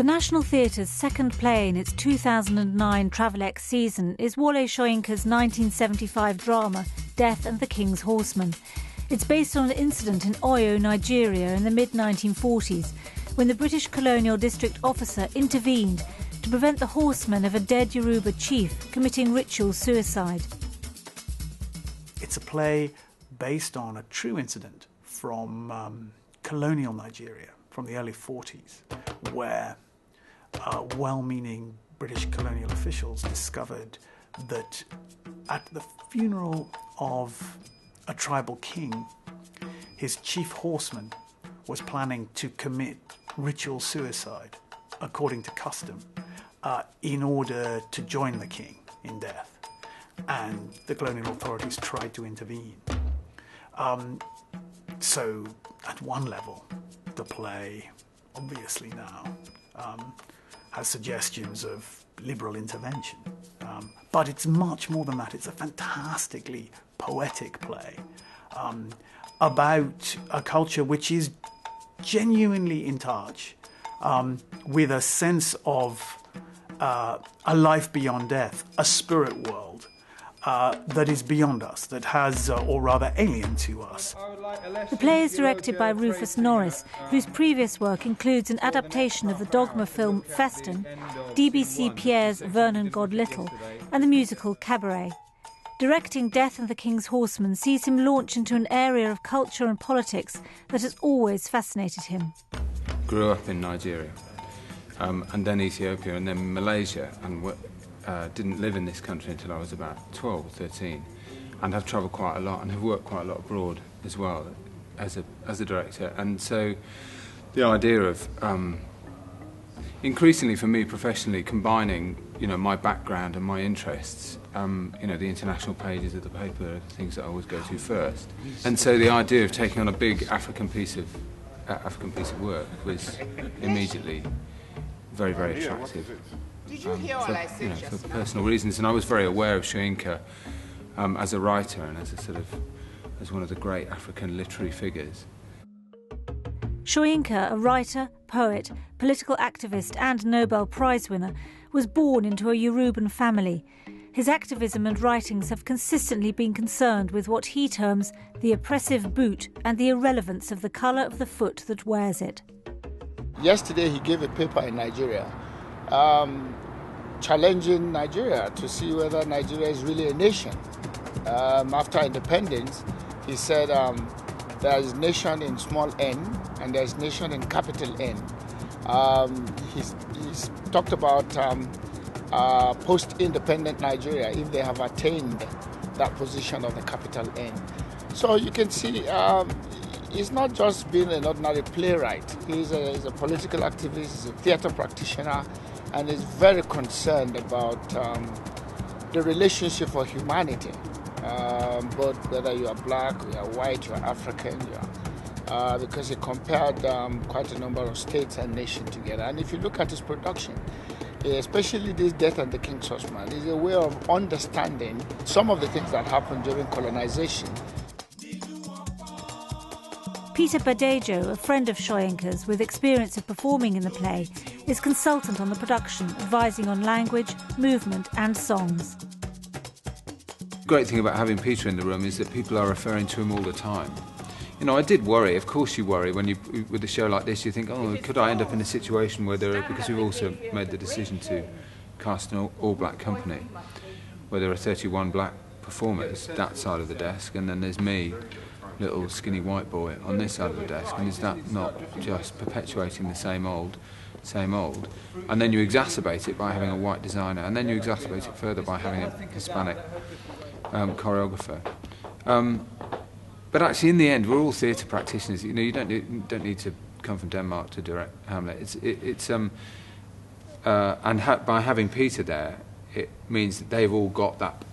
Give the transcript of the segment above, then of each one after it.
The National Theatre's second play in its 2009 Travelex season is Wole Soyinka's 1975 drama Death and the King's Horseman. It's based on an incident in Oyo, Nigeria in the mid-1940s when the British colonial district officer intervened to prevent the horsemen of a dead Yoruba chief committing ritual suicide. It's a play based on a true incident from colonial Nigeria from the early 40s, where well-meaning British colonial officials discovered that at the funeral of a tribal king, his chief horseman was planning to commit ritual suicide, according to custom, in order to join the king in death. And the colonial authorities tried to intervene. So, at one level, the play, obviously now, has suggestions of liberal intervention. But it's much more than that. It's a fantastically poetic play about a culture which is genuinely in touch with a sense of a life beyond death, a spirit world that is beyond us, that has, or rather alien to us. The play is directed by Rufus Norris, whose previous work includes an adaptation of the Dogma film Festin, DBC Pierre's Vernon God Little, and the musical Cabaret. Directing Death and the King's Horseman sees him launch into an area of culture and politics that has always fascinated him. Grew up in Nigeria, and then Ethiopia, and then Malaysia, and didn't live in this country until I was about 12 or 13, and have travelled quite a lot and have worked quite a lot abroad as well as a director. And so the idea of increasingly for me professionally combining my background and my interests, the international pages of the paper are the things that I always go to first. And so the idea of taking on a big African piece of work was immediately very, very attractive. For personal reasons, and I was very aware of Soyinka as a writer and as one of the great African literary figures. Soyinka, a writer, poet, political activist and Nobel Prize winner, was born into a Yoruban family. His activism and writings have consistently been concerned with what he terms the oppressive boot and the irrelevance of the colour of the foot that wears it. Yesterday he gave a paper in Nigeria challenging Nigeria to see whether Nigeria is really a nation. After independence, he said there is nation in small n and there is nation in capital N. He's talked about post-independent Nigeria if they have attained that position of the capital N. So you can see he's not just being an ordinary playwright. He's a political activist, he's a theatre practitioner, and is very concerned about the relationship for humanity, both whether you are black, you are white, you are African, because he compared quite a number of states and nations together. And if you look at his production, especially this Death and the King's Horseman, is a way of understanding some of the things that happened during colonization. Peter Badejo, a friend of Soyinka's with experience of performing in the play, is consultant on the production, advising on language, movement and songs. The great thing about having Peter in the room is that people are referring to him all the time. I did worry, of course you worry, when with a show like this you think, oh, could I end up in a situation where because we've also made the decision to cast an all-black company, where there are 31 black performers, that side of the desk, and then there's me, little skinny white boy, on this side of the desk, and is that not just perpetuating the same old? And then you exacerbate it by having a white designer, and then you exacerbate it further by having a Hispanic choreographer. But actually, in the end, we're all theatre practitioners. You don't need to come from Denmark to direct Hamlet. By having Peter there, it means that they've all got that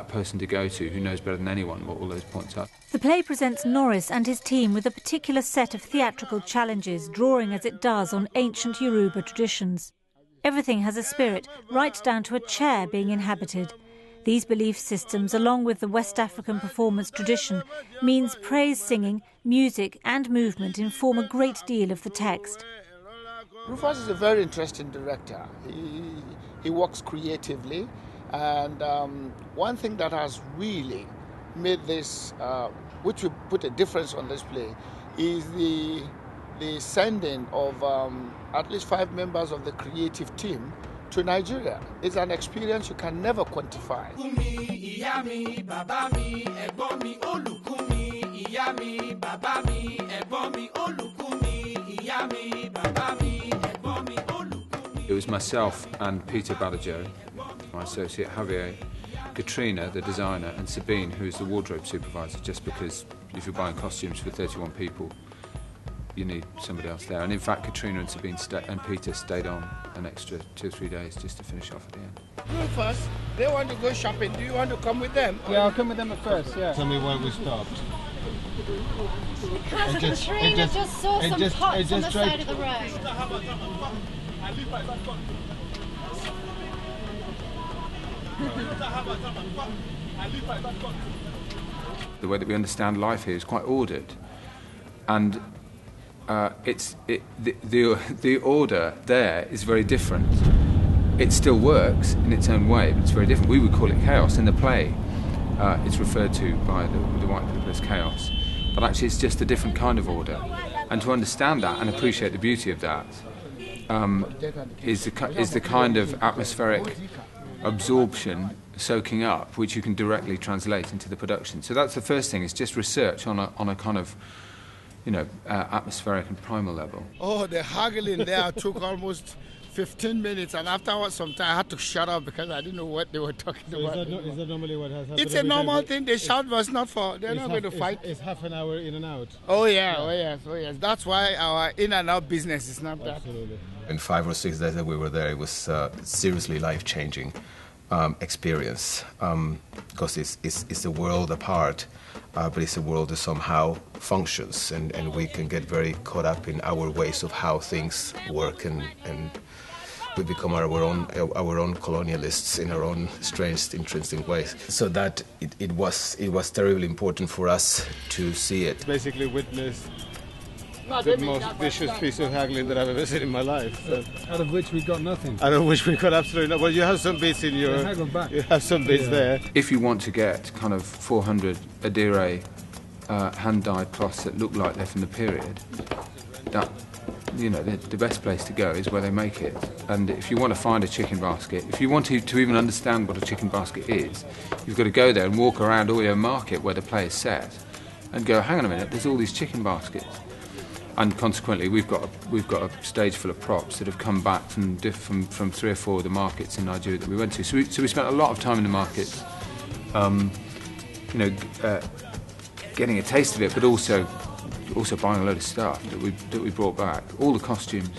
person to go to who knows better than anyone what all those points are. The play presents Norris and his team with a particular set of theatrical challenges, drawing as it does on ancient Yoruba traditions. Everything has a spirit, right down to a chair being inhabited. These belief systems, along with the West African performance tradition, means praise singing, music and movement inform a great deal of the text. Rufus is a very interesting director. He works creatively, and one thing that has really made this, which will put a difference on this play, is the sending of at least 5 members of the creative team to Nigeria. It's an experience you can never quantify. It was myself and Peter Badajoe, my associate, Javier, Katrina, the designer, and Sabine, who's the wardrobe supervisor, just because if you're buying costumes for 31 people, you need somebody else there. And in fact, Katrina and Sabine and Peter stayed on an extra 2 or 3 days just to finish off at the end. Rufus, they want to go shopping. Do you want to come with them? Yeah, I'll come with them at first, yeah. Tell me why we stopped. Because Katrina just saw some pots on the side of the road. The way that we understand life here is quite ordered, and the order there is very different. It still works in its own way, but it's very different. We would call it chaos in the play. It's referred to by the white people as chaos, but actually it's just a different kind of order. And to understand that and appreciate the beauty of that is the kind of atmospheric absorption, soaking up, which you can directly translate into the production. So that's the first thing, is just research on a kind of, atmospheric and primal level. Oh, the haggling there took almost 15 minutes, and afterwards sometime I had to shut up because I didn't know what they were talking about. Is that normally what has happened? It's a normal thing. The shout was not for, they're not going to fight. It's half an hour in and out. Oh yes. That's why our in and out business is not that. Absolutely. In 5 or 6 days that we were there, it was seriously life-changing experience, because it's a world apart, but it's a world that somehow functions, and we can get very caught up in our ways of how things work, and we become our own colonialists in our own strange, interesting ways. So that it was terribly important for us to see it. Basically witnessed the most vicious piece of haggling that I've ever seen in my life. So. Out of which we got nothing. Out of which we got absolutely nothing. Well, you have some bits in your... You have some bits there. If you want to get kind of 400 Adire hand-dyed cloths that look like they're from the period, that, the best place to go is where they make it. And if you want to find a chicken basket, if you want to even understand what a chicken basket is, you've got to go there and walk around Oyo Market where the play is set and go, hang on a minute, there's all these chicken baskets. And consequently, we've got a stage full of props that have come back from 3 or 4 of the markets in Nigeria that we went to. So we spent a lot of time in the markets, getting a taste of it, but also buying a load of stuff that we brought back. All the costumes,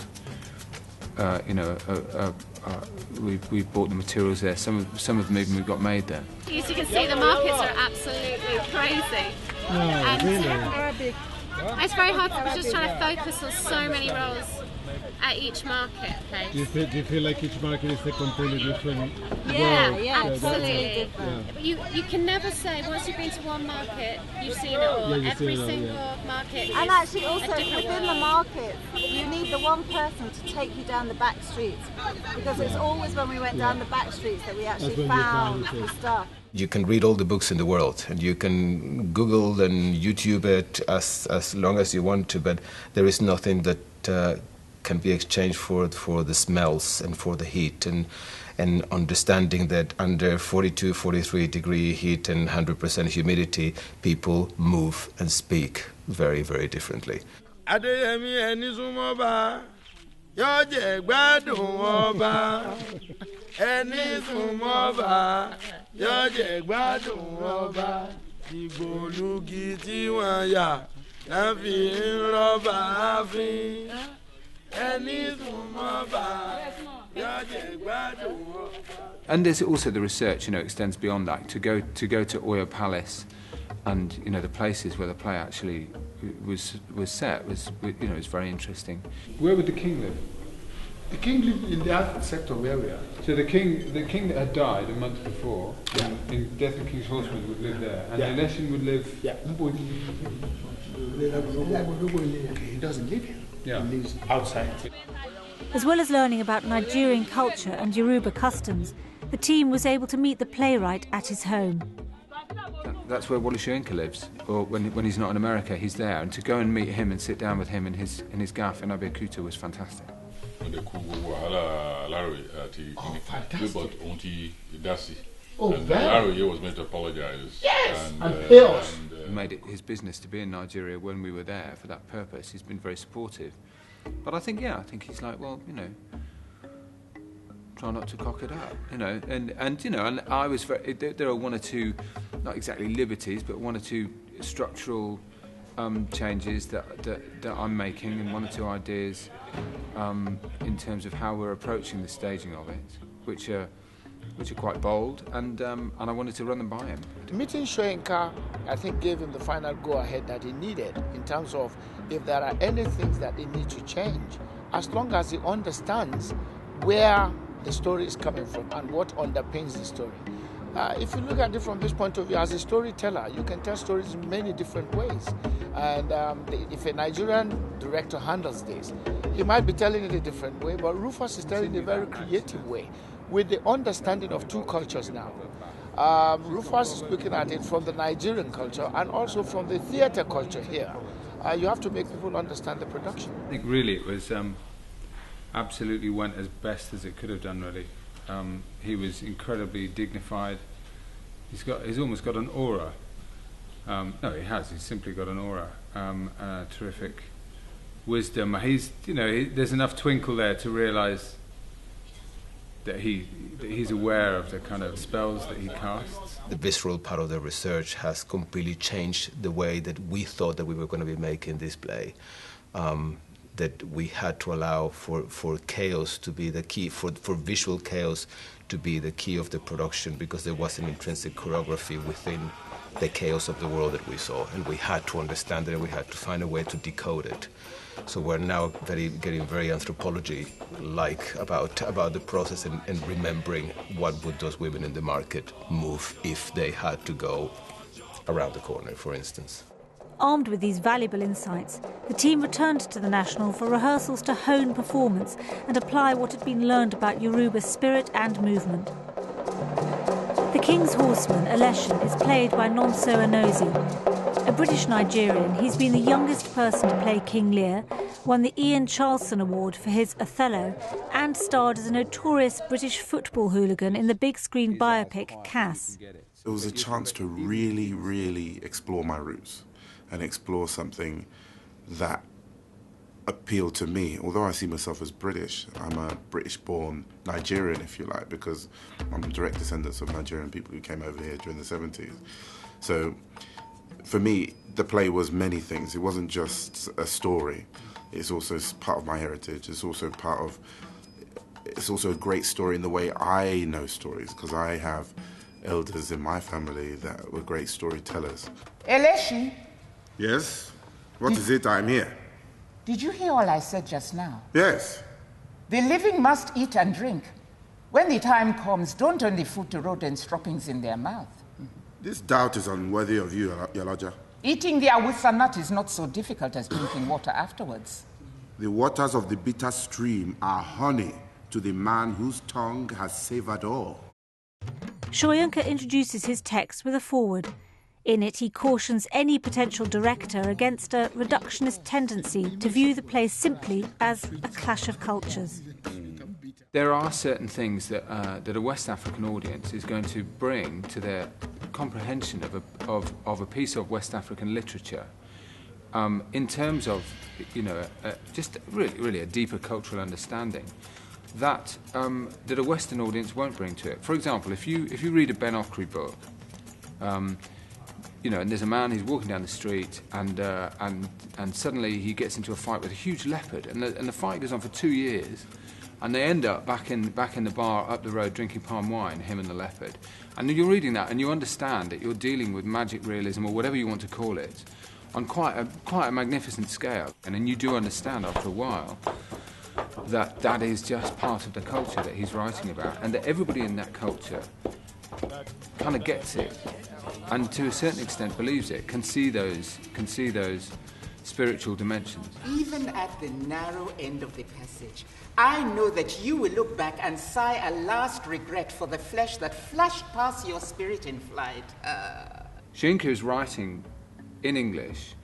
we bought the materials there. Some of them even we got made there. As you can see, the markets are absolutely crazy. Really? It's very hard because we're just trying to focus on so many roles at each marketplace. Do you feel like each market is a completely different world? Yeah, absolutely. But you can never say, once you've been to one market, you've seen it all. Every single market. And actually also within the market, you need the one person to take you down the back streets, because it's always when we went down the back streets that we actually found the stuff. You can read all the books in the world, and you can Google and YouTube it as long as you want to, but there is nothing that can be exchanged for the smells and for the heat, and understanding that under 42, 43 degree heat and 100% humidity, people move and speak very, very differently. Ẹni súnmọ́ bá yóò jẹ gbádùn ọba, ìgbòlugi tí wọ́n yà náà fi ń rọ́bà ààfin. Ẹni súnmọ́ bá yóò jẹ gbádùn ọba. And there's also the research, extends beyond that. To go to Oyo Palace, and the places where the play actually was set was very interesting. Where would the king live? The king lived in that sector where we are. So the king that had died a month before, in Death of King's Horseman, would live there, and the Election would live. Yeah. He doesn't live here. Yeah. He lives outside. As well as learning about Nigerian culture and Yoruba customs, the team was able to meet the playwright at his home. That's where Wole Soyinka lives, or when he's not in America, he's there. And to go and meet him and sit down with him in his gaff in Abeokuta was fantastic. Oh, Larry was meant to apologize. Yes, and he made it his business to be in Nigeria when we were there for that purpose. He's been very supportive. But I think he's like, well, try not to cock it up, and I was very, there are one or two, not exactly liberties, but one or two structural changes that I'm making, and one or two ideas in terms of how we're approaching the staging of it, which are quite bold, and I wanted to run them by him. Meeting Soyinka, I think, gave him the final go-ahead that he needed in terms of if there are any things that they need to change, as long as he understands where the story is coming from and what underpins the story. If you look at it from this point of view, as a storyteller, you can tell stories in many different ways. And if a Nigerian director handles this, he might be telling it a different way, but Rufus is telling it a very creative way, with the understanding of two cultures now. Rufus is looking at it from the Nigerian culture and also from the theatre culture here. You have to make people understand the production. I think really it was absolutely went as best as it could have done, really. He was incredibly dignified. He's almost got an aura. No, he has. He's simply got an aura. Terrific wisdom. There's enough twinkle there to realise that he's aware of the kind of spells that he casts. The visceral part of the research has completely changed the way that we thought that we were going to be making this play. That we had to allow for chaos to be the key, for visual chaos to be the key of the production, because there was an intrinsic choreography within the chaos of the world that we saw, and we had to understand it, and we had to find a way to decode it. So we're now getting very anthropology-like about the process and remembering what would those women in the market move if they had to go around the corner, for instance. Armed with these valuable insights, the team returned to the National for rehearsals to hone performance and apply what had been learned about Yoruba spirit and movement. The King's Horseman, Eleshin, is played by Nonso Anozie. A British Nigerian, he's been the youngest person to play King Lear, won the Ian Charleson Award for his Othello, and starred as a notorious British football hooligan in the big-screen biopic Cass. It was a chance to really, really explore my roots and explore something that appealed to me. Although I see myself as British, I'm a British-born Nigerian, if you like, because I'm a direct descendant of Nigerian people who came over here during the 70s. So for me, the play was many things. It wasn't just a story. It's also part of my heritage. It's also a great story in the way I know stories, because I have elders in my family that were great storytellers. Eleshin. Yes? What is it? I'm here. Did you hear all I said just now? Yes. The living must eat and drink. When the time comes, don't only food to rodents droppings in their mouth. This doubt is unworthy of you, Yalaja. Eating the awusa nut is not so difficult as drinking water afterwards. The waters of the bitter stream are honey to the man whose tongue has savoured all. Soyinka introduces his text with a foreword. In it, he cautions any potential director against a reductionist tendency to view the play simply as a clash of cultures. There are certain things that a West African audience is going to bring to their comprehension of a piece of West African literature, in terms of, just really a deeper cultural understanding that a Western audience won't bring to it. For example, if you read a Ben Okri book, and there's a man who's walking down the street, and suddenly he gets into a fight with a huge leopard, and the fight goes on for 2 years, and they end up back in the bar up the road drinking palm wine, him and the leopard. And you're reading that, and you understand that you're dealing with magic realism, or whatever you want to call it, on quite a magnificent scale. And then you do understand after a while that is just part of the culture that he's writing about, and that everybody in that culture kind of gets it, and to a certain extent believes it, can see those spiritual dimensions. Even at the narrow end of the passage, I know that you will look back and sigh a last regret for the flesh that flashed past your spirit in flight. Shoyinka is writing in English,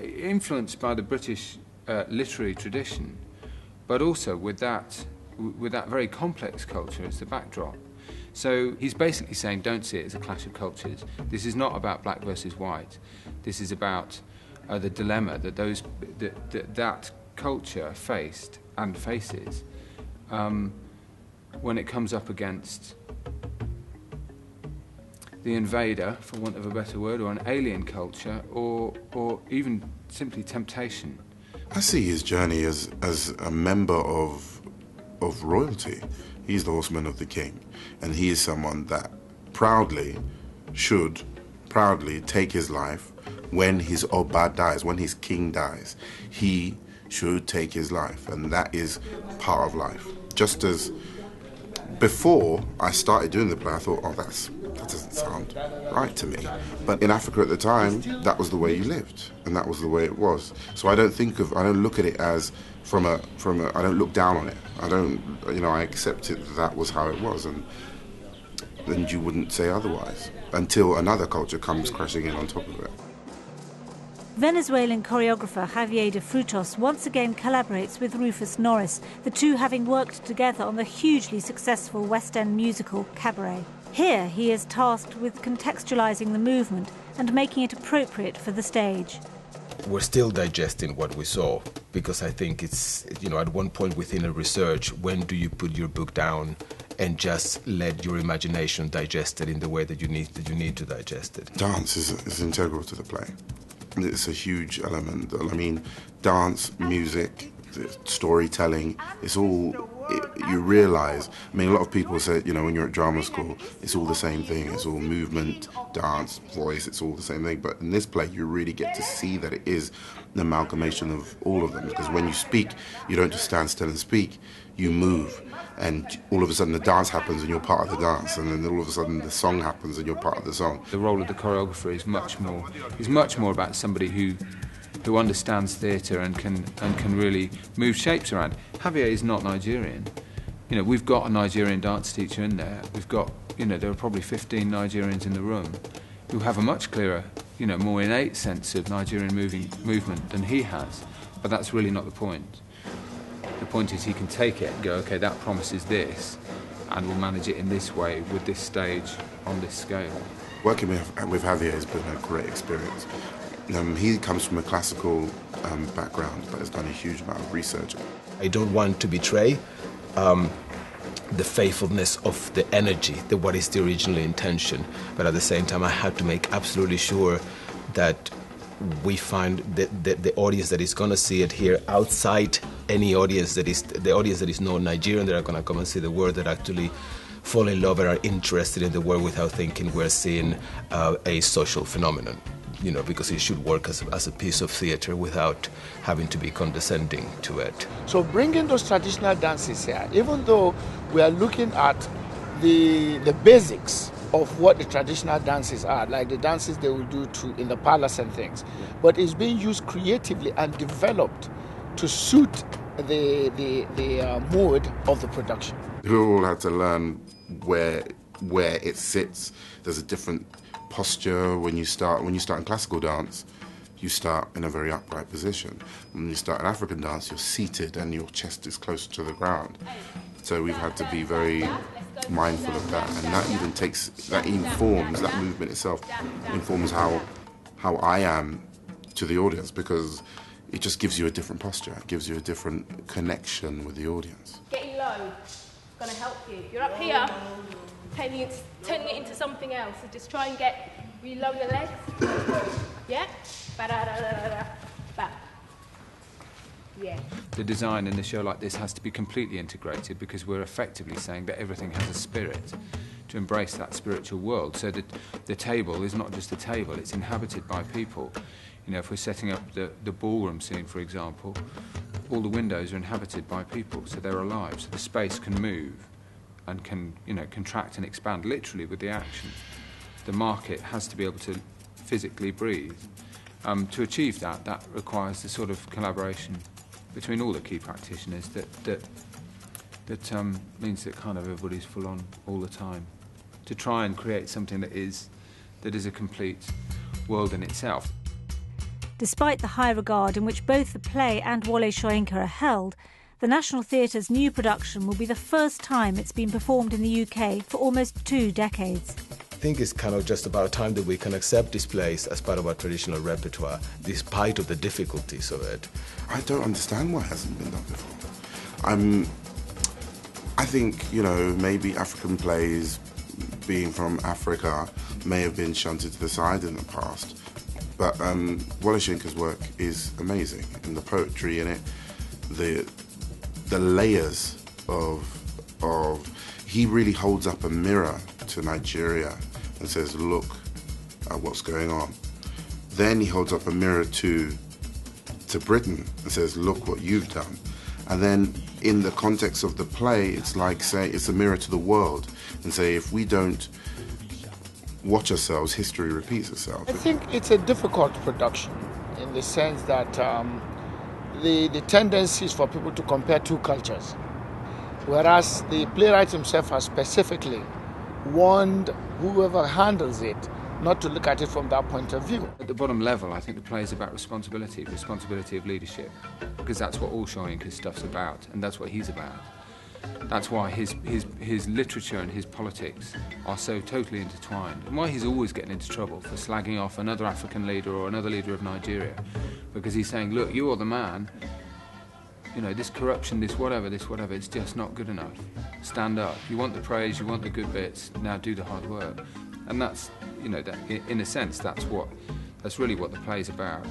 influenced by the British literary tradition, but also with that very complex culture as the backdrop. So he's basically saying, don't see it as a clash of cultures. This is not about black versus white. This is about the dilemma that that culture faced and faces when it comes up against the invader, for want of a better word, or an alien culture, or even simply temptation. I see his journey as a member of royalty. He's the Horseman of the King, and he is someone that should proudly take his life when his Oba dies, when his king dies. He should take his life, and that is part of life. Just as before I started doing the play, I thought, oh, that doesn't sound right to me. But in Africa at the time, that was the way you lived, and that was the way it was. So I don't look at it as I don't look down on it. I accept it that was how it was, and you wouldn't say otherwise until another culture comes crashing in on top of it. Venezuelan choreographer Javier de Frutos once again collaborates with Rufus Norris, the two having worked together on the hugely successful West End musical Cabaret. Here he is tasked with contextualising the movement and making it appropriate for the stage. We're still digesting what we saw, because I think it's, at one point within a research, when do you put your book down and just let your imagination digest it in the way that you need to digest it? Dance is integral to the play. It's a huge element. I mean, dance, music, storytelling, it's all, you realise, a lot of people say, when you're at drama school, it's all the same thing. It's all movement, dance, voice, it's all the same thing. But in this play, you really get to see that it is an amalgamation of all of them. Because when you speak, you don't just stand still and speak, you move. And all of a sudden the dance happens and you're part of the dance, and then all of a sudden the song happens and you're part of the song. The role of the choreographer is much more about somebody who understands theatre and can really move shapes around. Javier is not Nigerian. We've got a Nigerian dance teacher in there. We've got, there are probably 15 Nigerians in the room who have a much clearer, more innate sense of Nigerian movement than he has. But that's really not the point. The point is he can take it and go, okay, that promises this, and we'll manage it in this way with this stage on this scale. Working with Javier has been a great experience. He comes from a classical background, but has done a huge amount of research. I don't want to betray the faithfulness of the energy, what is the original intention, but at the same time I had to make absolutely sure that we find the audience that is going to see it here outside any audience that is non-Nigerian, that are going to come and see the work, that actually fall in love and are interested in the work without thinking we're seeing a social phenomenon. Because it should work as a piece of theatre without having to be condescending to it. So bringing those traditional dances here, even though we are looking at the basics of what the traditional dances are, like the dances they will do in the palace and things, but it's being used creatively and developed to suit the mood of the production. We all had to learn where it sits. There's a different posture when you start in classical dance. You start in a very upright position. When you start in African dance, you're seated and your chest is closer to the ground. So we've had to be very mindful of that, and that informs that movement itself, informs how I am to the audience, because it just gives you a different posture. It gives you a different connection with the audience. Getting low is going to help you. You're up here, turning it into something else. So just try and really lower the legs. Yeah? Back. Yeah. The design in a show like this has to be completely integrated, because we're effectively saying that everything has a spirit, to embrace that spiritual world. So that the table is not just a table, it's inhabited by people. If we're setting up the ballroom scene, for example, all the windows are inhabited by people, so they're alive, so the space can move and can contract and expand literally with the action. The market has to be able to physically breathe. To achieve that, that requires the sort of collaboration between all the key practitioners that means that kind of everybody's full on all the time to try and create something that is a complete world in itself. Despite the high regard in which both the play and Wole Soyinka are held, the National Theatre's new production will be the first time it's been performed in the UK for almost 2 decades. I think it's kind of just about time that we can accept this place as part of our traditional repertoire, despite of the difficulties of it. I don't understand why it hasn't been done before. I think, maybe African plays, being from Africa, may have been shunted to the side in the past. But Wole Soyinka's work is amazing, and the poetry in it, the layers of he really holds up a mirror to Nigeria and says, look at what's going on. Then he holds up a mirror to Britain and says, look what you've done. And then in the context of the play, it's like saying it's a mirror to the world and say, if we don't watch ourselves, history repeats itself. I think it's a difficult production in the sense that the tendency is for people to compare 2 cultures, whereas the playwright himself has specifically warned whoever handles it not to look at it from that point of view. At the bottom level, I think the play is about responsibility of leadership, because that's what all Soyinka's stuff's about, and that's what he's about. That's why his literature and his politics are so totally intertwined, and why he's always getting into trouble for slagging off another African leader or another leader of Nigeria, because he's saying, look, you're the man, this corruption, this whatever, it's just not good enough. Stand up. You want the praise, you want the good bits, now do the hard work. And that's, that, in a sense, that's really what the play's about.